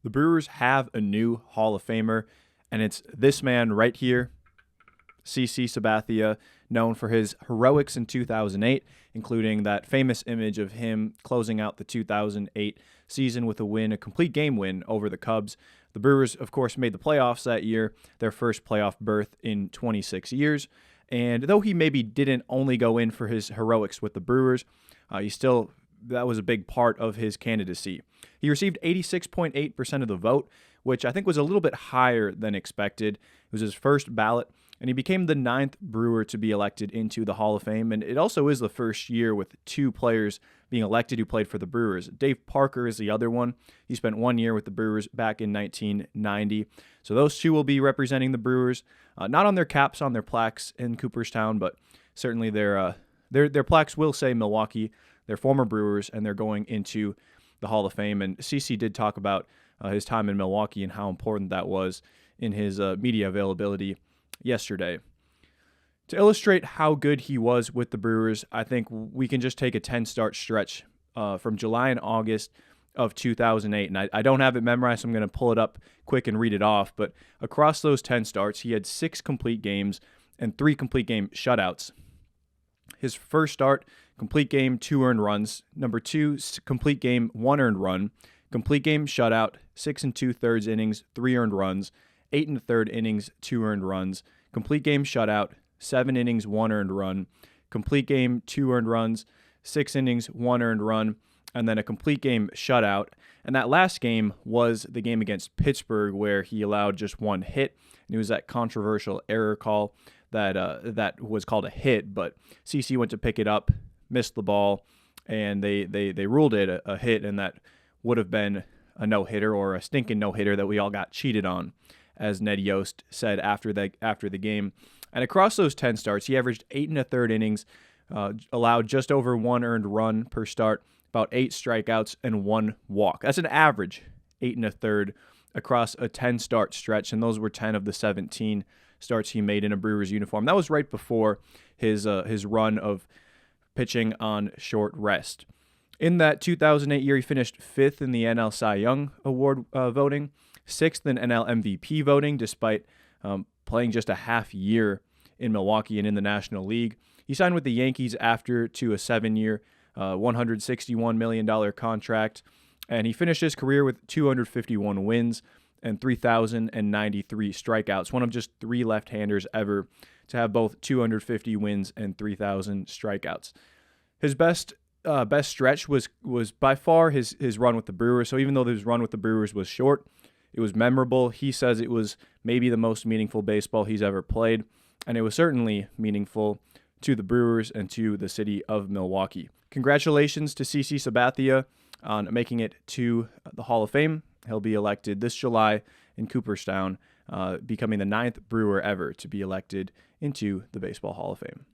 The Brewers have a new Hall of Famer, and it's this man right here, CC Sabathia, known for his heroics in 2008, including that famous image of him closing out the 2008 season with a win, a complete game win over the Cubs. The Brewers, of course, made the playoffs that year, their first playoff berth in 26 years. And though he maybe didn't only go in for his heroics with the Brewers, that was a big part of his candidacy. He received 86.8% of the vote, which I think was a little bit higher than expected. It was his first ballot, and he became the 9th Brewer to be elected into the Hall of Fame. And it also is the first year with 2 players being elected who played for the Brewers. Dave Parker is the other one. He spent 1 year with the Brewers back in 1990. So those 2 will be representing the Brewers, not on their caps, on their plaques in Cooperstown, but certainly their plaques will say Milwaukee. They're former Brewers, and they're going into the Hall of Fame. And CC did talk about his time in Milwaukee and how important that was in his media availability yesterday. To illustrate how good he was with the Brewers, I think we can just take a 10-start stretch from July and August of 2008. And I don't have it memorized, so I'm going to pull it up quick and read it off. But across those 10 starts, he had 6 complete games and 3 complete game shutouts. His first start, complete game, 2 earned runs. Number 2, complete game, 1 earned run. Complete game shutout, 6 2/3 innings, 3 earned runs. 8 1/3 innings, 2 earned runs. Complete game shutout, 7 innings, 1 earned run. Complete game, 2 earned runs. 6 innings, 1 earned run. And then a complete game shutout. And that last game was the game against Pittsburgh where he allowed just 1 hit. And it was that controversial error call that was called a hit, but CC went to pick it up, missed the ball, and they ruled it a hit, and that would have been a no-hitter or a stinking no-hitter that we all got cheated on, as Ned Yost said after the game. And across those 10 starts, he averaged 8 1/3 innings, allowed just over 1 earned run per start, about 8 strikeouts, and 1 walk. That's an average 8 1/3 across a 10-start stretch, and those were 10 of the 17 starts he made in a Brewers uniform. That was right before his run of pitching on short rest. In that 2008 year, he finished 5th in the NL Cy Young Award voting, 6th in NL MVP voting, despite playing just a half year in Milwaukee and in the National League. He signed with the Yankees after to a 7-year, $161 million contract, and he finished his career with 251 wins and 3,093 strikeouts, one of just 3 left-handers ever to have both 250 wins and 3,000 strikeouts. His best stretch was by far his run with the Brewers. So even though his run with the Brewers was short, it was memorable. He says it was maybe the most meaningful baseball he's ever played, and it was certainly meaningful to the Brewers and to the city of Milwaukee. Congratulations to CC Sabathia on making it to the Hall of Fame. He'll be elected this July in Cooperstown, becoming the 9th Brewer ever to be elected into the Baseball Hall of Fame.